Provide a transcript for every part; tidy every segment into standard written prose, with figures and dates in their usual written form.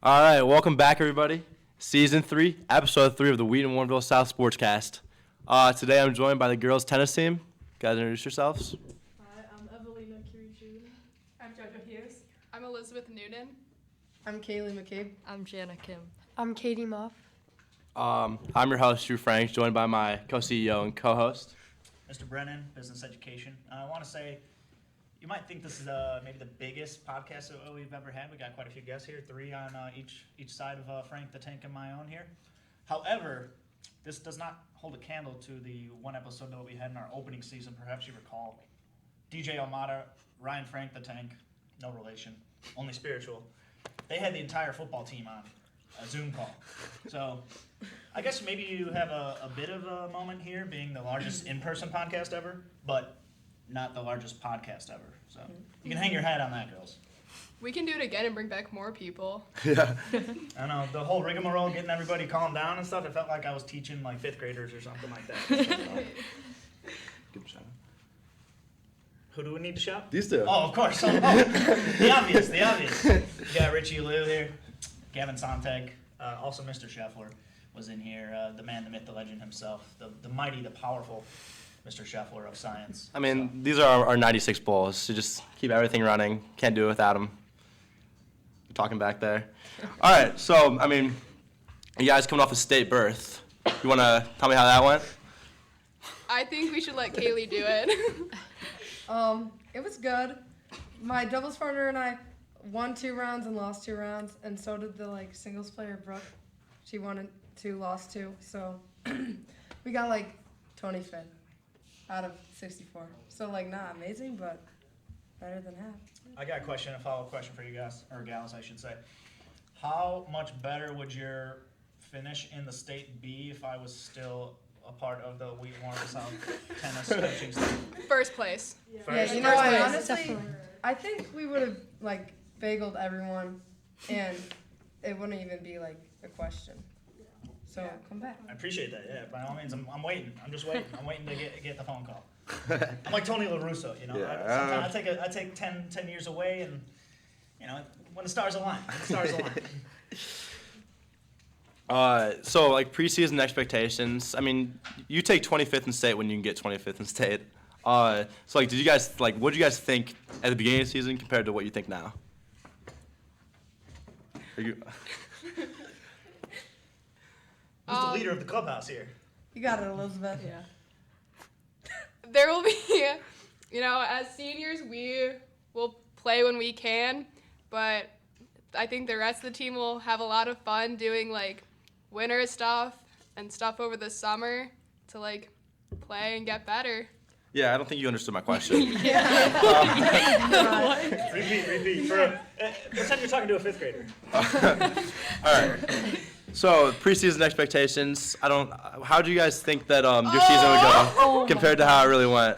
All right, welcome back, everybody. Season 3, Episode 3 of the Wheaton Warrenville South Sports Cast. Today I'm joined by the girls' tennis team. Guys, introduce yourselves. Hi, I'm Evelina Kirichun. I'm Jojo Hughes. I'm Elizabeth Noonan. I'm Kaylee McCabe. I'm Jana Kim. I'm Katie Moff. I'm your host, Drew Franks, joined by my co-CEO and co-host. Mr. Brennan, Business Education. I want to say, you might think this is maybe the biggest podcast that we've ever had. We got quite a few guests here, 3 on each side of Frank the Tank and my own here. However, this does not hold a candle to the one episode that we had in our opening season. Perhaps you recall, DJ Almada, Ryan Frank the Tank, no relation, only spiritual. They had the entire football team on a Zoom call. So I guess maybe you have a bit of a moment here, being the largest in-person podcast ever, but not the largest podcast ever. So you can hang your hat on that, girls. We can do it again and bring back more people. Yeah. I know, the whole rigmarole, getting everybody calm down and stuff, it felt like I was teaching like 5th graders or something like that. Good shout. Who do we need to shout? These two. Oh, of course. The obvious. We got Richie Liu here, Gavin Sontag, also Mr. Scheffler was in here, the man, the myth, the legend himself, the mighty, the powerful Mr. Scheffler of science. I mean, these are our 96 Bulls, so just keep everything running. Can't do it without them. Talking back there. All right, so, I mean, you guys coming off a state berth. You want to tell me how that went? I think we should let Kaylee do it. It was good. My doubles partner and I won 2 rounds and lost 2 rounds, and so did the singles player Brooke. She won 2, lost 2, so we got 25th out of 64. So not amazing, but better than half. I got a follow-up question for you guys, or gals, I should say. How much better would your finish in the state be if I was still a part of the Wheaton Warrenville South tennis coaching staff? First place. Yeah, you know what, honestly, I think we would have bageled everyone, and it wouldn't even be a question. So come back. I appreciate that. Yeah, by all means, I'm waiting. I'm just waiting. I'm waiting to get the phone call. I'm like Tony La Russa, you know. Yeah. Sometimes I take 10 years away, and when the stars align. So preseason expectations. I mean, you take 25th in state when you can get 25th in state. So did you guys what did you guys think at the beginning of the season compared to what you think now? Are you? Who's the leader of the clubhouse here? You got it, Elizabeth. Yeah. There will be, as seniors, we will play when we can, but I think the rest of the team will have a lot of fun doing winter stuff and stuff over the summer to play and get better. Yeah, I don't think you understood my question. Repeat. Pretend you're talking to a 5th grader. All right. So preseason expectations. How do you guys think that your season would go compared to how it really went?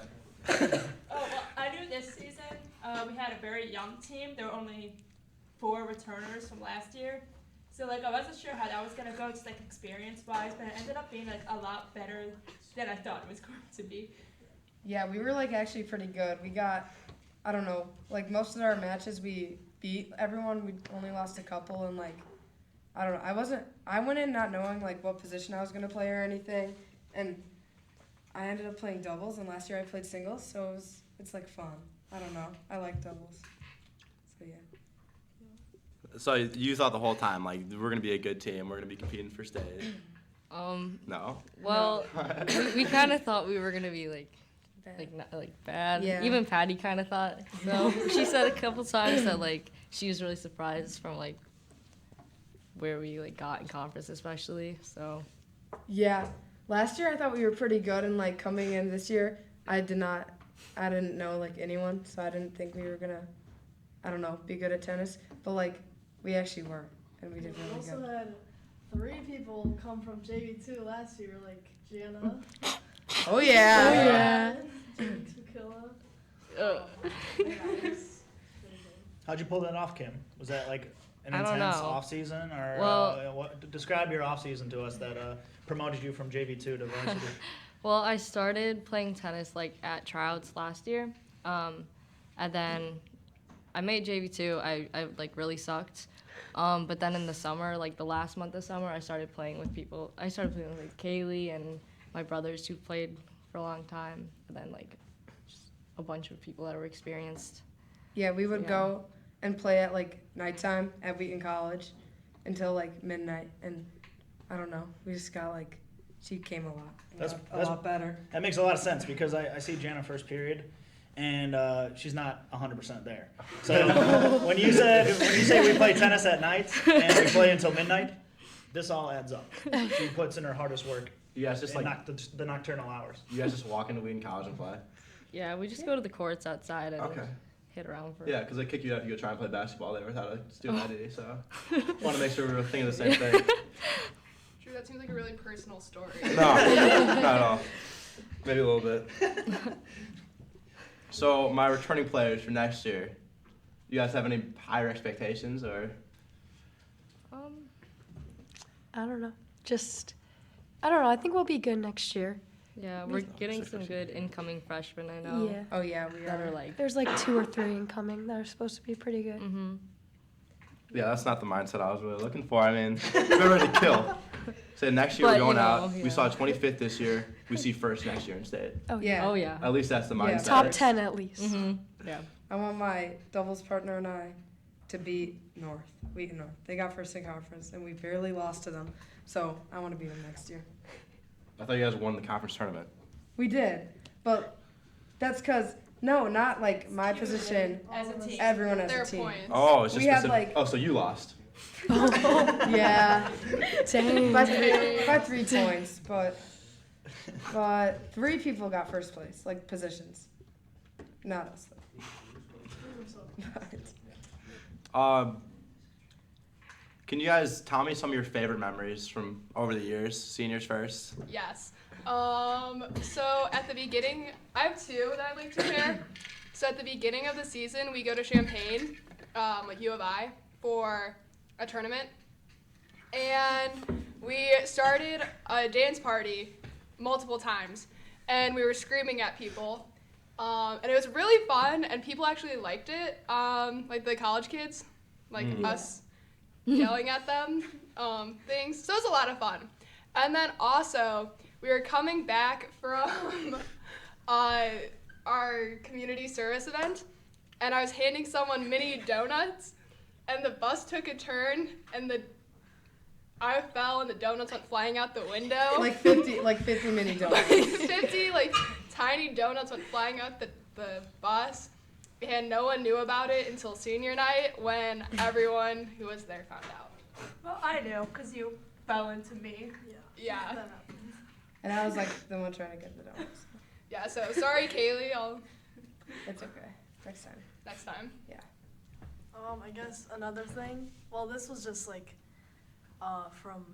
I knew this season we had a very young team. There were only 4 returners from last year. So I wasn't sure how that was going to go, just experience-wise, but it ended up being a lot better than I thought it was going to be. Yeah, we were actually pretty good. We got, I don't know, most of our matches we beat everyone. We only lost a couple, and I don't know. I went in not knowing what position I was gonna play or anything, and I ended up playing doubles. And last year I played singles, so it's fun. I don't know. I like doubles. So yeah. So you thought the whole time we're gonna be a good team. We're gonna be competing for state. No. Well, we kind of thought we were gonna be bad. Yeah. Even Patty kind of thought. So she said a couple times that she was really surprised from where we got in conference especially. So. Yeah. Last year I thought we were pretty good, and coming in this year I didn't know anyone, so I didn't think we were gonna, I don't know, be good at tennis. But we actually were, and we did really good. We also had 3 people come from JV2 last year, Jana. Oh yeah. Tukilla. How'd you pull that off, Kim? Was that an I don't intense know. off season, or Well- describe your off season to us that promoted you from JV2 to varsity? Well, I started playing tennis at tryouts last year, and then I made JV2. I really sucked, But then in the summer, like the last month of summer, I started playing with people. I started playing with like Kaylee and my brothers who played for a long time, and then like just a bunch of people that were experienced. Yeah, we would Yeah. go and play at like nighttime at Wheaton College until like midnight, and I don't know. We just got like she came a lot. That's- A lot better. That makes a lot of sense because I see Jana first period, and she's not 100% there. So when you say we play tennis at night and we play until midnight, this all adds up. She puts in her hardest work You guys just in like the nocturnal hours. you guys just walk into Wheaton College and play. Yeah, we just go to the courts outside and Okay. hit around for. Yeah, because they kick you out if you go try and play basketball there without a student ID. So want to make sure we were thinking the same thing. Drew, that seems like a really personal story. No, not at all. Maybe a little bit. So my returning players for next year, you guys have any higher expectations or? I don't know. I don't know. I think we'll be good next year. Yeah, we're getting some good incoming freshmen. I know. Yeah. Oh yeah, we That are. are like. There's like 2 or 3 incoming that are supposed to be pretty good. Mm-hmm. Yeah, that's not the mindset I was really looking for. I mean, we're ready to kill. So next year we're But, going you know, out. yeah. We saw 25th this year. We see first next year in state. Oh Yeah. Oh yeah. At least that's the Yeah. mindset. Top 10 at least. Mm-hmm. Yeah. I want my doubles partner and I to beat Wheaton North. They got first in conference, and we barely lost to them. So I want to beat them next year. I thought you guys won the conference tournament. We did, but that's because no, not like my position. As a team. Everyone as Their a team. points. Oh, it's just We had, specific. like- Oh, so you lost. Yeah, Dang. by 3 points, but 3 people got first place, like positions. Not us though. Can you guys tell me some of your favorite memories from over the years? Seniors first. Yes. So at the beginning, I have 2 that I'd like to share. So at the beginning of the season, we go to Champaign, like U of I, for a tournament. And we started a dance party multiple times. And we were screaming at people. And it was really fun, and people actually liked it. Like the college kids, like us yelling at them, things. So it was a lot of fun. And then also, we were coming back from our community service event, and I was handing someone mini donuts, and the bus took a turn, and I fell, and the donuts went flying out the window. Like 50 mini donuts. 50 tiny donuts went flying out the bus, and no one knew about it until senior night when everyone who was there found out. Well, I knew because you fell into me. Yeah. And I was like the one trying to get the donuts. Yeah, so sorry, Kaylee. It's okay. Next time. Next time. I guess another thing. Well, this was just like from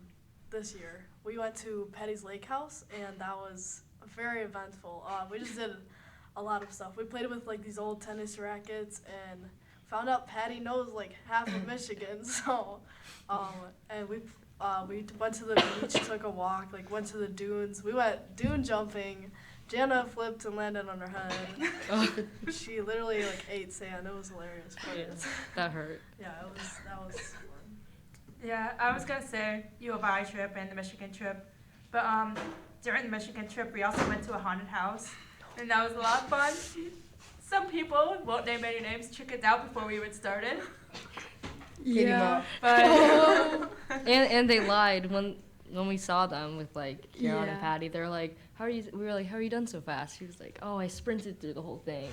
this year. We went to Patty's Lake House, and that was very eventful. We just did a lot of stuff. We played with like these old tennis rackets, and found out Patty knows like half of Michigan. So, and we went to the beach, took a walk, like went to the dunes. We went dune jumping. Jana flipped and landed on her head. She literally like ate sand. It was hilarious. But That hurt. yeah, that was fun. Yeah, I was gonna say U of I trip and the Michigan trip, but during the Michigan trip we also went to a haunted house, and that was a lot of fun. Some people, won't name any names, chickened out before we even started, Katie Mo. but And they lied when we saw them with like Kieran Yeah. and Patty. They're like, "How are you?" We were like, "How are you done so fast?" He was like, "Oh, I sprinted through the whole thing.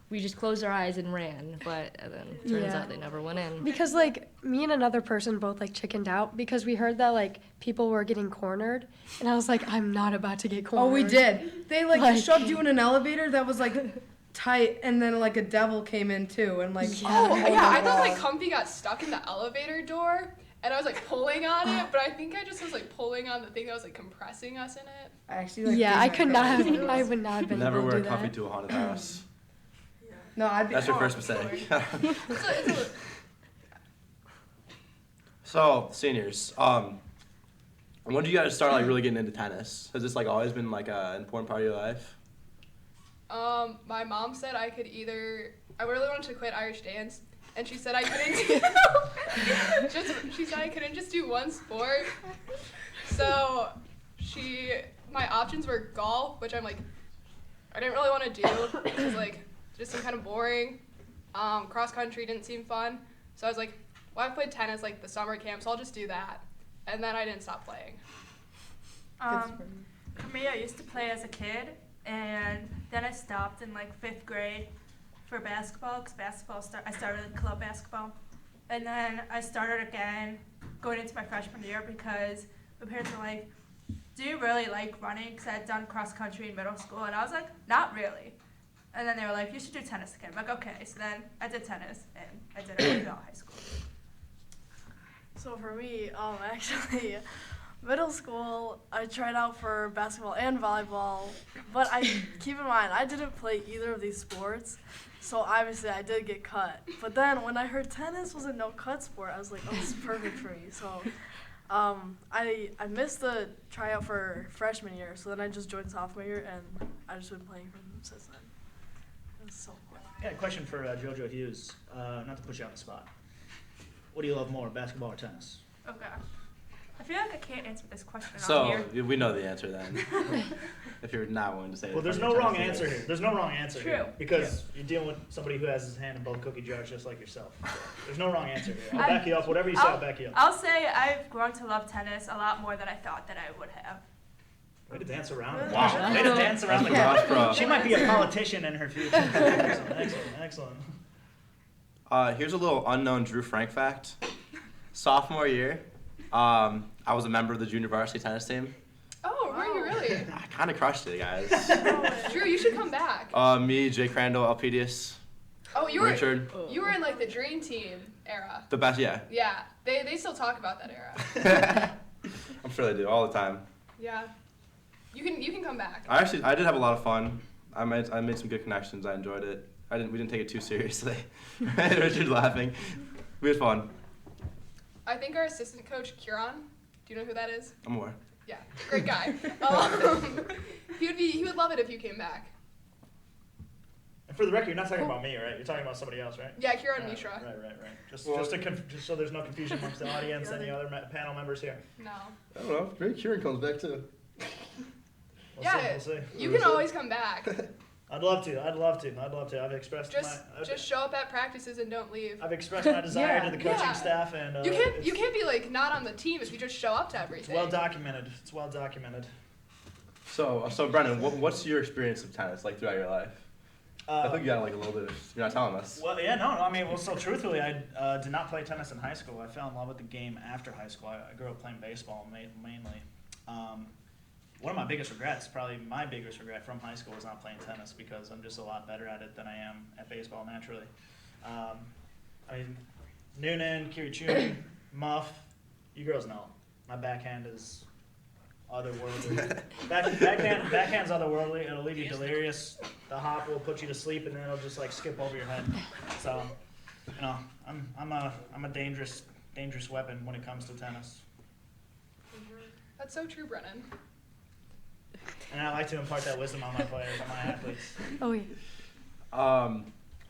We just closed our eyes and ran." But then turns Yeah. out they never went in. Because like me and another person both like chickened out because we heard that like people were getting cornered, and I was like, I'm not about to get cornered. Oh, we did. They Like- shoved you in an elevator that was like tight, and then like a devil came in too, and like Oh, pulled yeah, I the thought wall. like Comfy got stuck in the elevator door, and I was like pulling on it, but I think I just was like pulling on the thing that was like compressing us in it. I actually like. Yeah, threw I my could not phone. have. I would not have been Never able to wear do comfy that. to a haunted house. No, I'd be. That's your oh, first mistake. It's a, So seniors, when did you guys start like really getting into tennis? Has this like always been like an important part of your life? my mom said I really wanted to quit Irish dance, and she said I couldn't she said I couldn't just do one sport. So my options were golf, which I'm like, I didn't really want to do because like just seemed kind of boring. Cross country didn't seem fun, so I was like, well, I played tennis like the summer camp, so I'll just do that. And then I didn't stop playing. For me, I used to play as a kid, and then I stopped in like 5th grade for basketball, because I started club basketball. And then I started again going into my freshman year because my parents were like, do you really like running? Because I had done cross country in middle school, and I was like, not really. And then they were like, you should do tennis again. I'm like, okay. So then I did tennis, and I did it throughout high school. So for me, actually, middle school, I tried out for basketball and volleyball, but keep in mind, I didn't play either of these sports, so obviously I did get cut. But then when I heard tennis was a no-cut sport, I was like, oh, this is perfect for me. So I missed the tryout for freshman year, so then I just joined sophomore year, and I've just been playing since then. It was so fun. I got a question for JoJo Hughes, not to put you on the spot. What do you love more, basketball or tennis? Okay. I feel like I can't answer this question on So here. we know the answer then. If you're not willing to say it. Well, there's from no your wrong tennis answer days. here. There's no wrong answer here. True. Because you're dealing with somebody who has his hand in both cookie jars just like yourself. There's no wrong answer here. I'll I- back you up. Whatever you say, I'll back you up. I'll say I've grown to love tennis a lot more than I thought that I would have. Way to dance around. the Wow. question. Way to dance around the That's question. pro. She might be a politician in her future. Excellent. Here's a little unknown Drew Frank fact. Sophomore year, I was a member of the junior varsity tennis team. Oh, were you really? I kind of crushed it, guys. Drew, you should come back. Me, Jay Crandall, Elpidius, Oh, you were Richard. you were in like the dream team era. The best, yeah. Yeah, they still talk about that era. I'm sure they do all the time. Yeah, you can come back. I did have a lot of fun. I made some good connections. I enjoyed it. We didn't take it too seriously. Richard laughing. We had fun. I think our assistant coach Kieran. Do you know who that is? I'm aware. Yeah, great guy. He would love it if you came back. And for the record, you're not talking about me, right? You're talking about somebody else, right? Yeah, Kieran Right, Mishra. Right. Just so there's no confusion amongst the audience and the other panel members here. No. I don't know. Maybe Kieran comes back too. Yeah, We'll see. you can always come back. I'd love to. I've expressed Just show up at practices and don't leave. I've expressed my desire to the coaching Yeah. staff, and You can't be like not on the team if you just show up to It's everything. well documented. It's well documented. So Brennan, what's your experience of tennis like throughout your life? I think you got like a little bit. You're not telling us. Well, yeah, no. I mean, so truthfully, I did not play tennis in high school. I fell in love with the game after high school. I grew up playing baseball mainly. One of my biggest regrets, probably my biggest regret from high school, was not playing tennis because I'm just a lot better at it than I am at baseball naturally. I mean, Noonan, Kirchuni, Muff, you girls know. My backhand is otherworldly. Backhand's otherworldly. It'll leave you delirious. The hop will put you to sleep, and then it'll just like skip over your head. So, you know, I'm a dangerous weapon when it comes to tennis. That's so true, Brennan. And I like to impart that wisdom on my players, on my athletes. Oh yeah.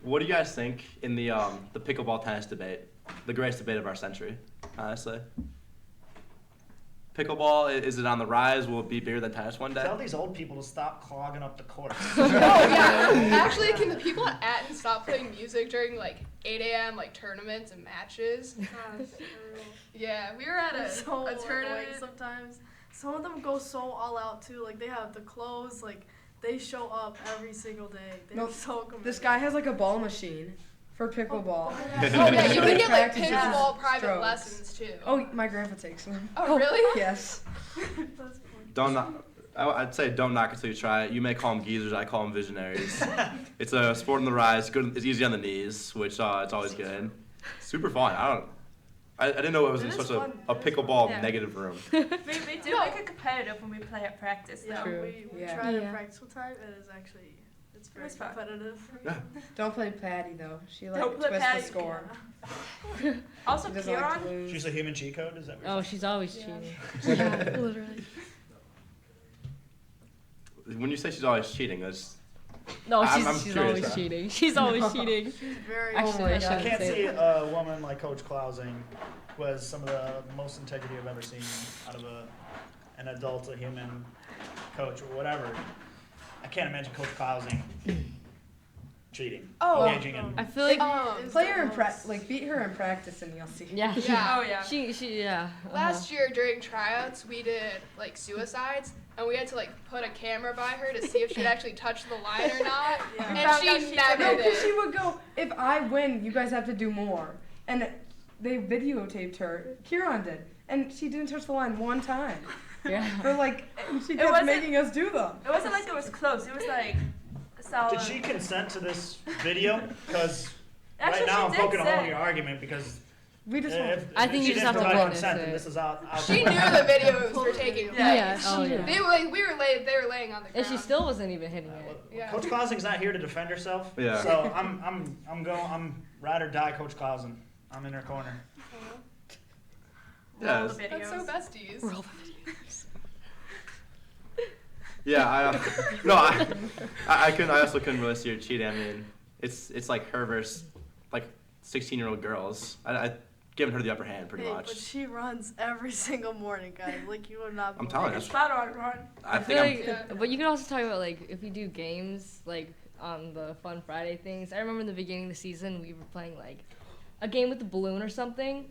What do you guys think in the pickleball tennis debate? The greatest debate of our century, honestly. Pickleball, is it on the rise? Will it be bigger than tennis one day? Tell these old people to stop clogging up the courts. Oh yeah. Actually, can the people at Atten stop playing music during like 8 a.m. like tournaments and matches? Gosh, Yeah, we were at so a annoying tournament. sometimes. Some of them go so all out too. Like they have the clothes. Like they show up every single day. They're No, so committed. This guy has like a ball machine for pickleball. Oh yeah, you can get like Practices pickleball private strokes. lessons too. Oh, my grandpa takes them. Oh really? Yes. That's funny. I'd say don't knock it till you try it. You may call them geezers, I call them visionaries. It's a sport on the rise. Good, it's easy on the knees, which it's always good. Super fun. I didn't know it was in It is such fun. a It is pickleball fun. negative room. We do make it competitive when we play at practice, though. Yeah, True. we Yeah. try to Yeah. practice with time. It is actually very It's fun. competitive. Don't play Patty though. She like Don't play twists Patty. the score. Also, She doesn't like to Kieran, lose. She's a human cheat code, is that what Oh, you're she's always Yeah. cheating. Yeah, literally. When you say she's always cheating, No, I'm she's curious always now. cheating. She's always cheating. Very Actually, my I God. I shouldn't can't say see that. a woman like Coach Klausing, who has some of the most integrity I've ever seen out of an adult, a human coach, or whatever. I can't imagine Coach Klausing cheating. Oh, Engaging in. I feel like Play her in beat her in practice and you'll see. yeah. Yeah. Oh yeah. She yeah. Last year during tryouts, we did like suicides, and we had to like put a camera by her to see if she'd actually touch the line or not. Yeah. And found out she she never No, did. because she did. would go, if I win, you guys have to do more. And they videotaped her. Kieran did. And she didn't touch the line one time. Yeah. For like, and she kept wasn't- making us do them. It wasn't like it was close. It was like solid. Did she consent to this video? Because Actually, right now I'm she did poking a hole in say. your argument because We just if, I if think she you just didn't have to provide witness consent, it. then this is out. She knew the videos were taking place. Yeah. Oh, yeah. They were like, they were laying on the ground. And she still wasn't even hitting it. Yeah. Coach Klausing's not here to defend herself. Yeah. So I'm ride or die, Coach Klausing. I'm in her corner. Yeah, All the That's videos. so besties. Roll the videos. Yeah, I also couldn't really see her cheating. I mean, it's like her versus like 16-year-old girls. I given her the upper hand pretty Hey, much. but she runs every single morning, guys. Like, you would not. I'm believe telling you, it. It's flat on run. I feel think like, but you can also talk about like if we do games like on the Fun Friday things. I remember in the beginning of the season we were playing like a game with the balloon or something,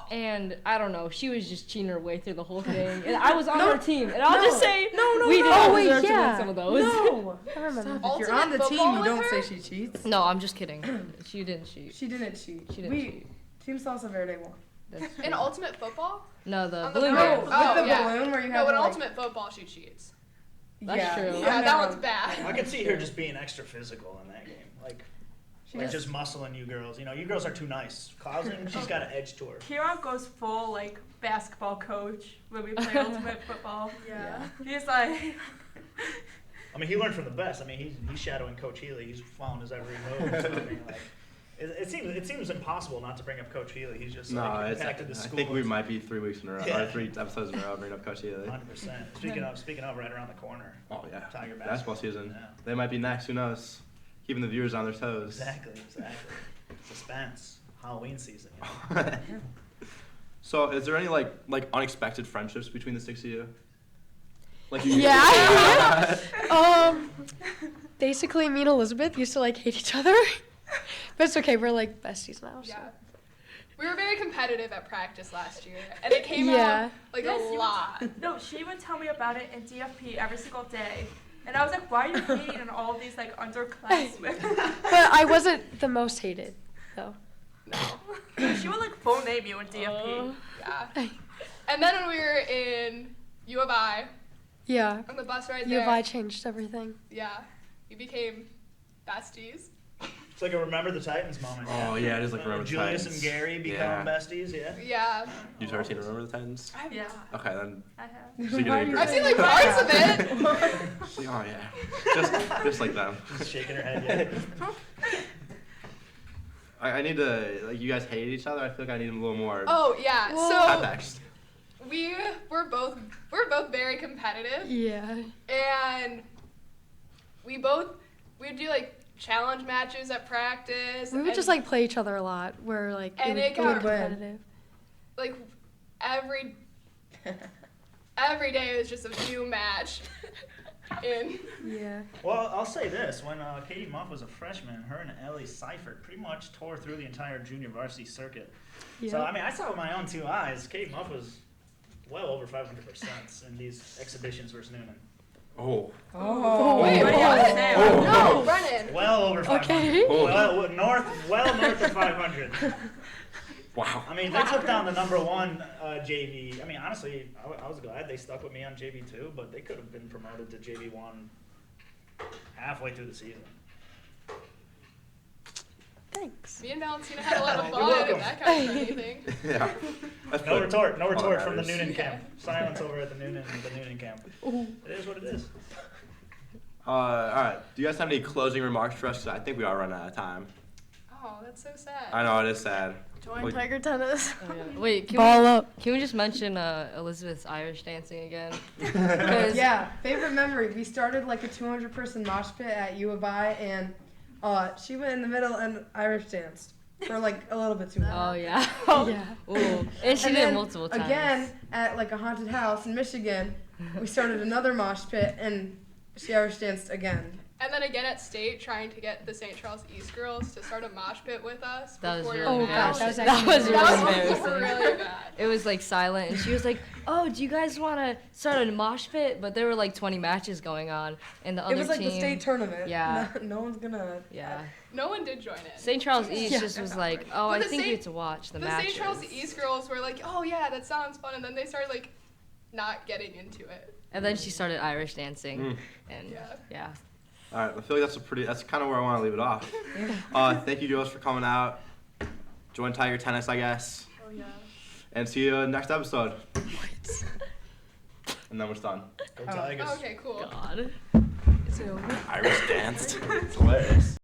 and I don't know, she was just cheating her way through the whole thing, and I was on her team, and I'll just say we did not Oh, wait, deserve to yeah. win some of those. No. I remember. If you're on the Ultimate team, football you with don't her? say she cheats. No, I'm just kidding. She didn't cheat. She didn't cheat. She didn't we, cheat. Team Salsa Verde won. That's In true. ultimate football? No, the On the balloon balloon. game. with Oh, the yeah. balloon where you No, have in to, like, ultimate football, she cheats. That's yeah. true. I've Yeah, that never- one's bad. I could see her just being extra physical in that game, like She like just- just muscling you girls. You know, you girls are too nice. Klausing, she's got an edge to her. Kieran goes full like basketball coach when we play ultimate football. Yeah. He's like, I mean, he learned from the best. I mean, he's shadowing Coach Healy. He's following his every move. So, I mean, like, it seems impossible not to bring up Coach Healy. He's just no, like it's, I impacted the school. think we might be 3 weeks in a row, Yeah. or 3 episodes in a row bringing up Coach Healy. 100%. Speaking of, right around the corner. Oh yeah, Tiger basketball season. Yeah. They might be next. Who knows? Keeping the viewers on their toes. Exactly. Suspense. Halloween season. You know? So, is there any like unexpected friendships between the 6 of you? Like you Basically, me and Elizabeth used to like hate each other, but it's okay. We're like besties now. So. Yeah. We were very competitive at practice last year, and it came Yeah. out like Yes, a you would- lot. no, she would tell me about it in DFP every single day. And I was like, why are you hating on all these like underclassmen? But I wasn't the most hated, though. No, she would like full name you in DFP. Yeah. And then when we were in U of I, Yeah. on the bus ride U there, of I changed everything. yeah, we became besties. It's like a Remember the Titans moment. Oh yeah, it is like Remember the Julius Titans. and Gary become Yeah. besties. Yeah. Yeah. You ever seen Remember the Titans? I have Yeah. not. Okay, then. I have. So you Why can are you I've seen saying like parts of that? it. Oh yeah, just like them. Just shaking her head. Yeah. I need to like you guys hate each other. I feel like I need a little more Oh yeah. context. So we're both very competitive, Yeah. and we'd do like challenge matches at practice. We would and, just like play each other a lot. Where like And it it would got- be competitive. like every day it was just a new match. Yeah. Well, I'll say this: when Katie Muff was a freshman, her and Ellie Seifert pretty much tore through the entire junior varsity circuit. Yeah. So I mean, I saw with my own 2 eyes. Katie Muff was well over 500% in these exhibitions versus Noonan. Oh. Oh. Wait, What do you have to say? Oh. No, Brennan. Well over 500. Okay. Well north of 500. Wow. I mean, they took down the #1 JV. I mean, honestly, I was glad they stuck with me on JV2, but they could have been promoted to JV1 halfway through the season. Thanks. Me and Valentina had a lot of You're fun, welcome. if that counts for anything. Yeah. That's No good. retort All that from the matters. Noonan camp. Silence over at the Noonan camp. It is what it is. All right. Do you guys have any closing remarks for us? 'Cause I think we are running out of time. Oh, that's so sad. I know it is sad. Join Wait. Tiger Tennis. Oh, yeah. Wait, Ball up. can we just mention Elizabeth's Irish dancing again? 'Cause- Yeah, favorite memory. We started like a 200-person mosh pit at U of I, and she went in the middle and Irish danced for like a little bit too long. Oh yeah. Yeah. Ooh. And she And did it then multiple times. Again, at like a haunted house in Michigan, we started another mosh pit, and she Irish danced again. And then again at state, trying to get the St. Charles East girls to start a mosh pit with us. That was before really your Oh, gosh, match. that was That actually was really really That was embarrassing. really bad. It was like silent, and she was like, "Oh, do you guys want to start a mosh pit?" But there were like 20 matches going on, and the other It was like team. the state tournament. Yeah. No one's gonna. Yeah. No one did join in. St. Charles East Yeah. just was like, "Oh, But I the think St. you have to watch the The matches." St. Charles East girls were like, "Oh yeah, that sounds fun," and then they started like not getting into it. And then she started Irish dancing, and Yeah. yeah. All right, I feel like that's kind of where I want to leave it off. Thank you, girls, for coming out. Join Tiger Tennis, I guess. Oh yeah. And see you next episode. And then we're done. Go Tigers. Okay, cool. God. Is it over? Irish danced. It's hilarious.